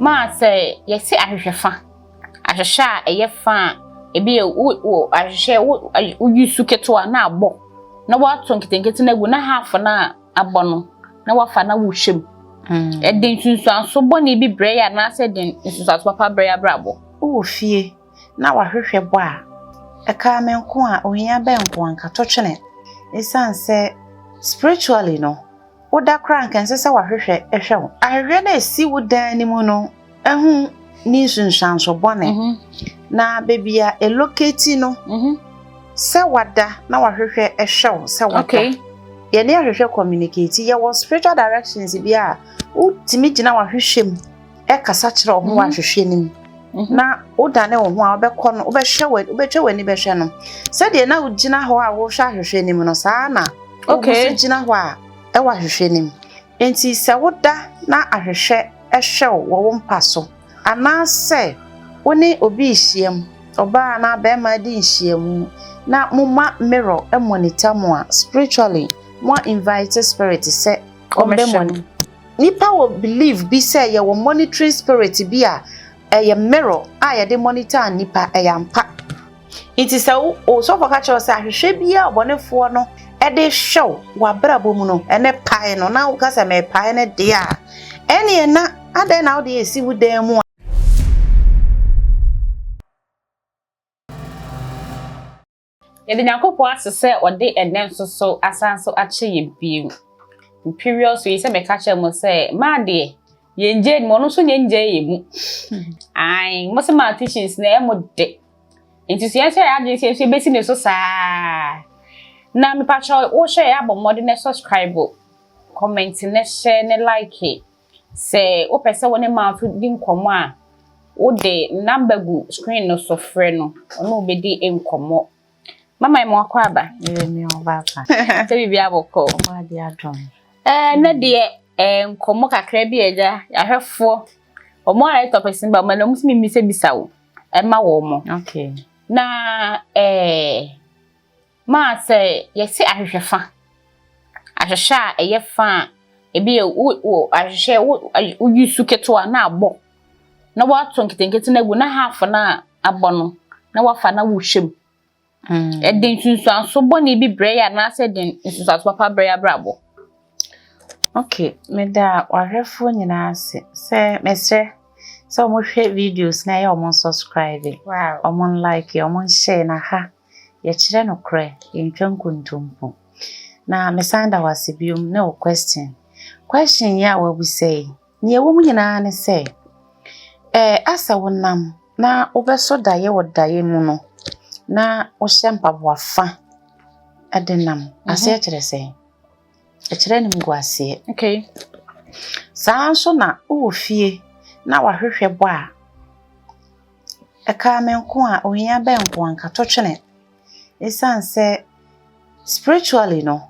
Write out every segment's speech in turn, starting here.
ma say yesi ahwehwefa ahwehwa eyefa ebi wo ahwehwe wo yusu keto na abo na wato nkitenkete na gu na half na abo no na wafa na wo hwem den sunsuan so boni bi bre ya na se den sunsuan so papa bre ya brabo wo fie na wahwehwe bo a eka me nko a ohia be nko anka to twene esanse spiritually no woda kra nka nse se wahwehwe ehwe wo ahwehwe na esi wodan ni mu no ehu ni sunsuan so boni na bebia elocate no se wada na wahwehwe ehwe wo se wada okay ye ne ahwehwe communicate ye was spiritual directions bi a utimi gina wahwehwem e kasa kire oho wahwehwe nim na udane wo ho a obekọ no obetwe wani behwe no se de na ugina ho a wo hwa ahwehwe nim no saa na okay se gina ho a e wahwehwe nim enti se woda na ahwehwe ehwe wo mpa so ana se woni obi hyiam oba na be ma di hyiam na mumma mirror e monitor mo a spiritually mo invite spirit say omemon nipa wo believe bi say ye wo monitoring spirit bi a ye mirror a ye de monitor nipa e yampa it is o so for catch us ahwehwe bi a obonefo no e de show wa brabo mu no ene pai no na wo kasa me pai ne de a ene na ade na wo de esi wudan mu yede nyakopo asese ode enen so asanso ache ye biu imperial so yese me catch mo say ma de yenje mo no so nyenje ye mu ai mo se ma teachings na e mo de enthusiast ya age se besi ne so saa na me pacho wo share ya bo mod ne subscribe comment ne share ne like say wo pese woni ma fu di nkomo a wo de number gu screen no so frɛ no ono obedi enkomo mama mo akwa aba mi oba pa se bibi aboko ma di adom na de nkomo kakra bi eja ahwefo omo ara topics ba ma na musimi mi se bisawo ma wo mo okay na ma se yesi ahwehwefa ahwehwa eyefa ebi wo ahwehwe wo yusu keto na abo na wato nkitenkete na gu na half na abo no na wafa na wo hwem den sunsuan so boni bi bre ya na se den sunsuan so papa bre ya brabo okay me da wahwefo nyina se mesre so mo hwe videos na ya o subscribe wow o mo like o mo share na ha ye kire no kre ye ntwan kuntumpo na me sanda wasibium na o question ya wa bu say ni ewo mu nyina ne say asa wonam na obeso daye wodaye mu no na o shempa boafa adenam ase kire say e kire nim go ase okay saa so na o fie na wahwehwe bo a eka me nko a ohia be nko anka to twene esanse spiritually no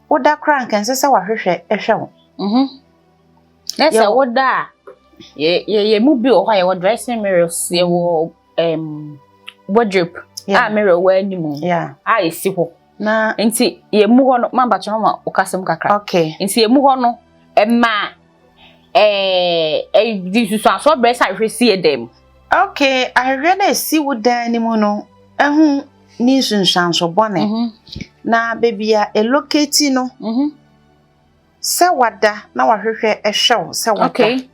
woda kra nka nse wahwehwe ehwe wo nesa woda ye mu bi o ha ye wo dressing mirrors ye wo wardrobe mirror wa animu a esi ho na enti ye mu ho no mamba cho ma okasem kakra okay enti ye mu ho no ma this so so breast ahwe si edem okay ahwe na esi wodan ni mu no ehu ni sunsuan so bone na bebia elocate no se wada na wahwehwe ehwe se wada okay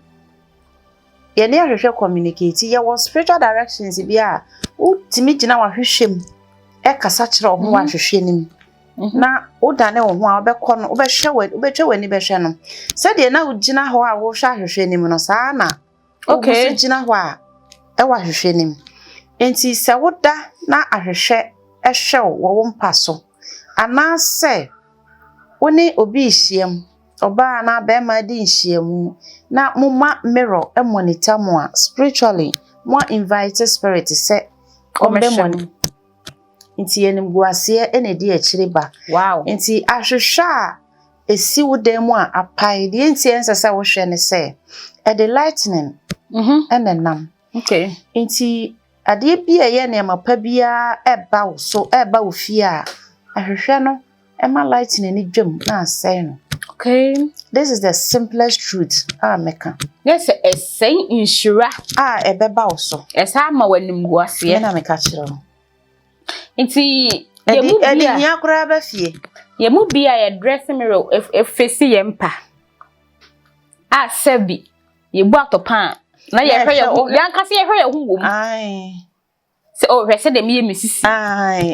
ye ne ahwehwe communicate ye was spiritual directions bi a utimi gina wahwehwem e kasa kire oho wahwehwe nim na udane wo ho a obekọ no obetwe wani behwe no se de na ugina ho a wo hwa ahwehwe nim no saa na okay se gina ho a e wahwehwe nim enti se woda na ahwehwe ehwe wo mpa so ana se woni obi hyiam oba na be ma di hyiam na mumma mirror e monitor mo a spiritually mo invite spirit say omemon nti yenim guase ene di akire ba wow nti ahwehwa esi wodan mu a apai de nti ensesa wo hwe ne say e the lightning ene nam okay nti ade bia ye ne mapa bia eba wo so eba wo fie a ahwehwe no e ma lightning ni dwam na asai no Okay. This is the simplest truth. Meka. Yes, a saying insura. Ebeba also. Esama wanim guase. Na meka kire. Nti ye kura ba fie. Ye mu bia ye dressing mirror efesi ye mpa. Sebi. Ye bu atopan. Na ye hwe ye yankase ye hwe ye hu wom. Se o hwe se de me misisi.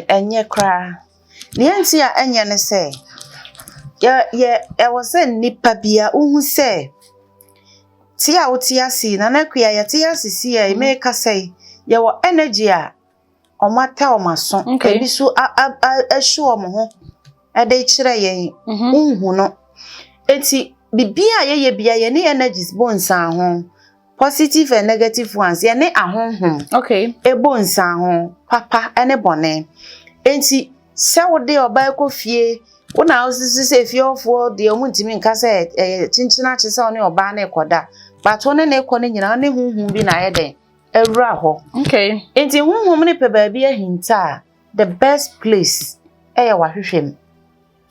Enye kra. Ne anti a enye ne se. E was a nipa bia uhu se. Tia otiasi na nakuya ye tiasi si e make say ye wo energy a omata omaso ebi so ahwe omo ho e de kire yen unhu no enti bibia ye bia ye ne energies bonsa ho positive and negative ones ye ne ahonhom e bonsa ho papa ene bone enti se wo de oba ekofie wona osisi se fie ofo de omuntimi nka se chinchina chise oni oba na ekoda but one na ekone nyina ne hunhun bi na ye den ewura ho enti hunhun ne pe ba bi ahinta the best place e wa hwehwem.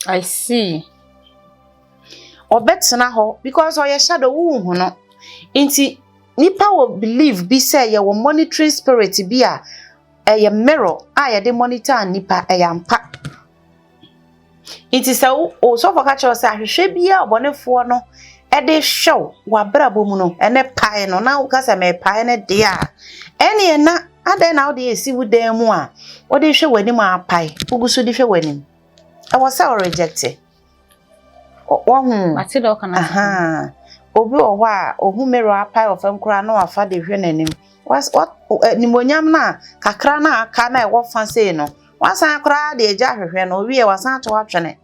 I see. Obetena ho because oye shadow wu no enti nipa will believe bi say ye wo monitoring spirit bi a ye mirror ye de monitor nipa ye ampa enti say o so for catch us ahwehwe bi a obonefo no e de show wa brabo mu no ene pae no na wo kasa me pae ne de a ene na ade na wo de esi wudan mu a wo de hwe wani ma pae uguso de hwe wani I was so rejected. Mati do kana. Obi owa ohu mero apai ofam kura na wafa de hwe nanim. What nimonyam na kakra na aka na e wo fa sei no. Wasan kura de eja hwehwe no obi e wasan to atwene.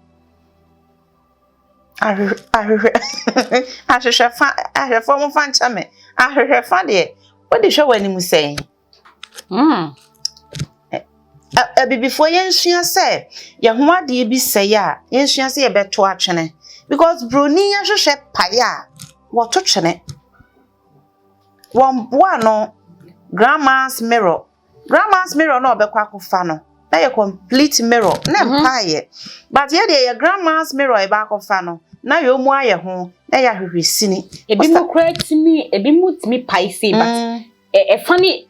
Ahwehwe mo fa nchame. Ahwehwe fa de wo de hwe wani mu sei. Before yensua say ye ho ade bi say a yensua say ye beto atwene because broni ya hwehwe paya wo to twene won boa no grandma's mirror no obekwa kofa no na ye complete mirror na mpaye but ye de ye grandma's mirror e ba kofa no na ye omu aye ho na ya hwehwe sini ebi mu correct me ebi mu timi pai say but funny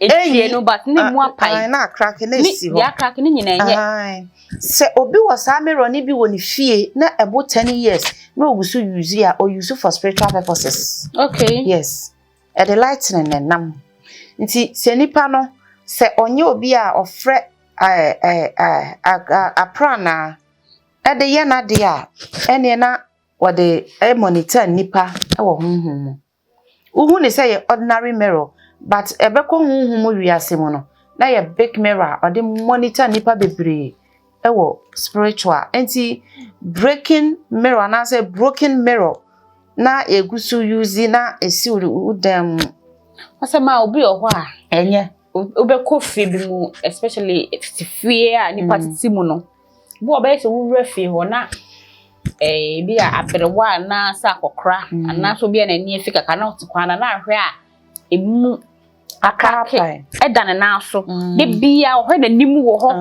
no but ne mu apai na crack na esi ho ya crack ni nyina enye se obi was mirror ni bi woni fie na about 10 years na ogusu use ya or use for spiritual purposes. Okay. Yes. E the lightning na nam nti se nipa no se onye obi a ofre aprana e de ye na de a ene na wo de monitor nipa e wo hunhum uhu ne say ordinary mirror but ebeko hunhum wiase mu no na ye big mirror or the monitor nipa bebre ewo spiritual enti breaking mirror na say broken mirror na egusu use na esiuri udem asema obi oho a enye obeko fi bi mu especially fie a nipa titi mu no bo oba se wura fi ho na bi a aberewa na sa kokra ana so bi na ni afika kana otukwana na ahwe a emu akake edane na so de bia ohwe na nimu wo ho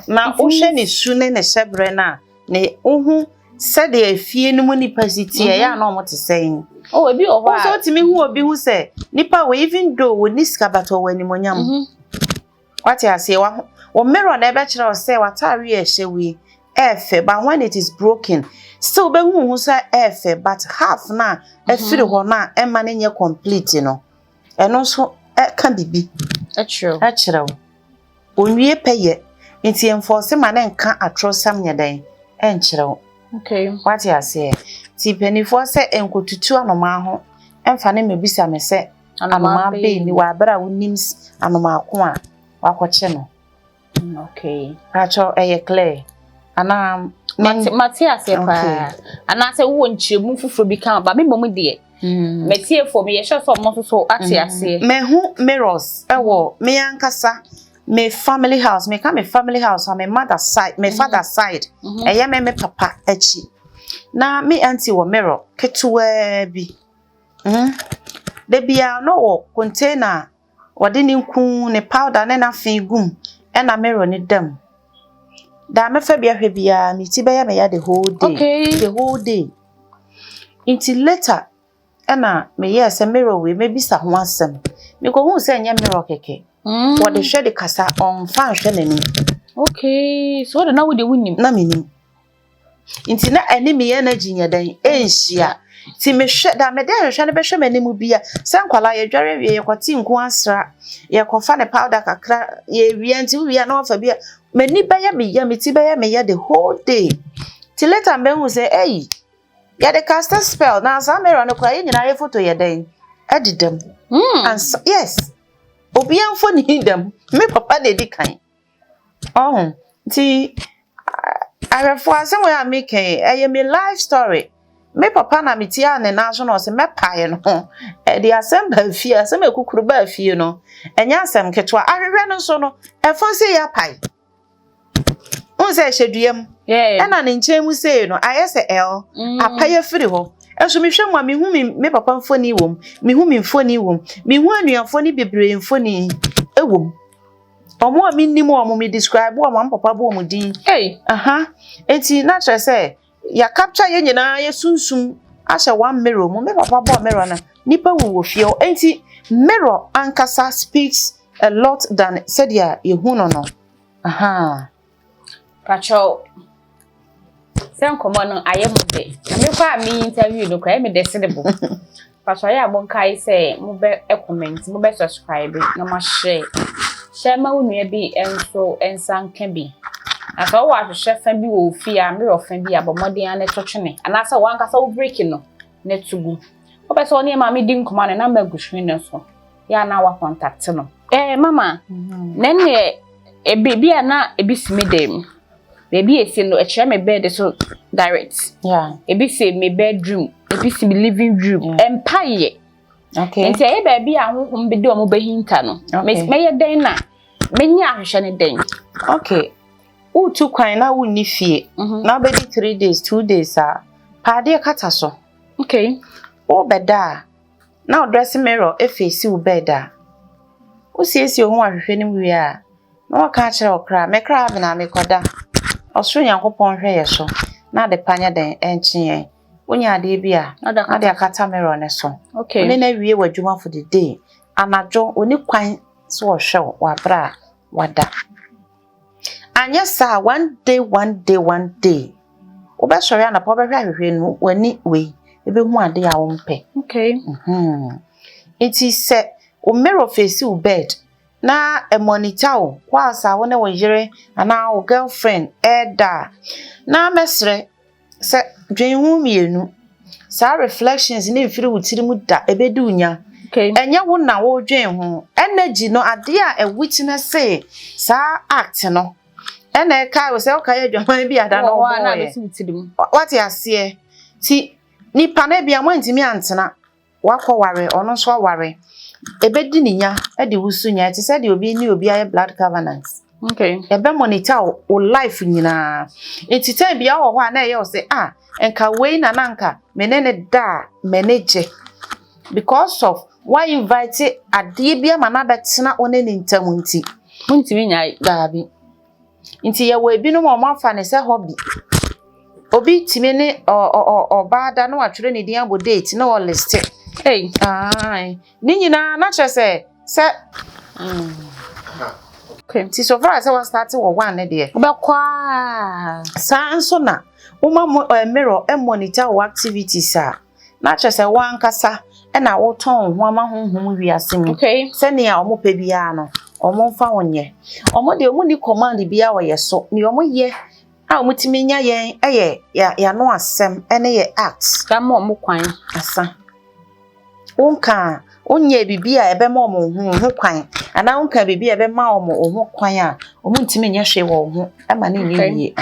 na ohwe ne sune ne sebre na ne ohu sede afie no mu nipa sitie ya na omo te sen ebi oho a so timi hu obi hu se nipa we even though we niska bato wani monyam what ya say wo mirror na ebe kire o se watare e hyewi efe but when it is broken still be hu say efe but half na efiri ho na e ma na nye complete no eno so can bibi true achirawo onwie peye nti enforce ma na nka atrosam nyedan enchirawo what you say ti penifo se enkotutu anoma ho emfa na mebisa me se anoma be ni wa bra wonims anoma ko a wakoche no acho clear ana Matias pa ana se wo nchiremu fufuro bi kan ba me mom de metie for me ye sure so atiase me hu mirrors ewo me yankasa me family house me come family house on my mother's side my father's side eye me papa achi na me auntie wo mirror ketuwa bi de bia no wo container wode ni nku ne powder ne na fin gum e na mirror ni dam da me fa bia hwe bia me ti be ya me ya the whole day Inti later ena me yes a mirror we maybe sa ho asem me ko hu se nya mirror keke what the share the kasa on fan hwe nani okay so what na we dey wunim na menim inti na enemy energy nya dan enhia ti me hwe da me de hwe ne be hwe manimu bia se nkwala ye dware wie ye kwoti nko asra ye kofa ne powder kakra ye wie nti wie na ofa bia mani be ya me ti be ya me ya the whole day ti later me hu se ya the caster spell na some mirror no kwa nyina ye photo ye den edidam and so, yes obi amfo ni dem me papa de di kan ti arefo asem we am make me life story me papa na me tia ne na so no se me pae no the asem ba fie asem ekukuru ba fie no enya asem ketwa ahwehwe no so no efo se ya pae unse hyeduam ena ne nchemu sei no ayese el apaye firi ho enso me hwemu me hu me papa mfoni wom me hu me mfoni wom me hu anuafoni bebre mfoni ewom omo me nimo omo me describe omo papa bo omo din enti na chere say ya capture ye nyina ye sunsum ahye one mirror mo me papa bo mirror na nipa wo fie enti mirror ankasa speaks a lot than said ya ye hu no Pacho Sen komo ayem de. Me kwa me interview no kwa me de sedebo. Pacho ya bon kai say mo be comment, mo be subscribe, na ma share. Share ma wonu bi enso ensanka bi. Aso wa hwehwe fa bi wo fi a me ofan bi abomoden ane twetwene. Anasa wan kasa wo break no na tugu. Wo be so ne ma me din komo na ma guhwin ne so. Ya na wa contact no. Mama. Nene bia na ebisimi dem. Baby esi no e me bed so direct. Yeah. Ebi say me bedroom, ebi say me living room. Empire. Okay. Nti e baby a honhom be de o mo behinta no. Me ye den na menya ahwehwe ne den. Okay. Utu kwan na wonni fie. Na be 3 days, 2 days paade kata so. Okay. O beda. Na dressing mirror e face u beda. O siesi o ho ahwehwe ne wi a. Na waka kire okra, me kra be na me koda. Osoro yankopon hwe ye so na de panya den enchie onya ade bia na de akata mirror ne so okay oni na wie wadwuma for the day anajo oni kwan so wo hwe wa bra wada anya sa one day oba sori ana po be hwe ahwehwe no wani we ebe hu ade ya wo mpe okay it is o mirror face u bed na a monitor kwa sa wona wo yire ana wo girlfriend eda na mesre se dwenhu mienu sa reflections ni mfiri wutiri mu da ebedu nya okay enya wo na wo dwenhu energy no ade a witness say sa act no ena kai wo se o kai adwaman bi ada no what ya see ti nipa na bia mo ntimi antena wakọ ware ono so ware ebedi ninya e de wusunya ti said obi ni obi aye blood covenant okay ebe monitor o life nyina enti time bia wo ho a na ye o say enka we na nanka menene da manage because of why invite ade bia mana betena one ni ntamu nti muntimi nyai dabi nti ye we bi no mo afa ne se hobby obi timi ne obaada no atwere ne din abo date na o list hey ni nyina na kire se okay ti so far as I start wo one ne de obekwa sa nso na uma mirror e monitor wo activities na kire se wan kasa e na wo ton ho ama honhom wiase mu okay se ne a omo pa bia no omo mfa wonye omo de omo ni command bia wo ye so ni omo ye a omutimi nya yen eye ya no asem ene ye act kama omo kwan asa unka onye bibia ebe ma omo hu kwan ana unka bibia ebe ma omo kwan a omutimi nya hwe wo hu e ma ne nye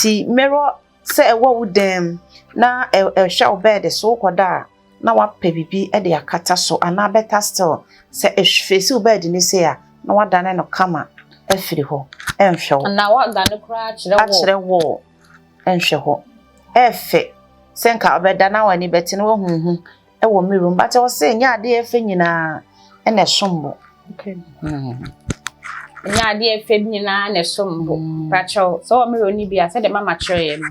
ti mirror se ewo wudem na show bed so koda na wa pe bibi e de akata so ana better still se face bed ni se ya na wa dane no kama afiri ho enhwe na wa dane kra akire wo enhwe ho efe senka obeda na wani beti no hu e wo miru mbate wo se nya ade efe nyina e na sombo okay nya ade efe nyina na sombo pacho so wo miru ni bia se de mama chere no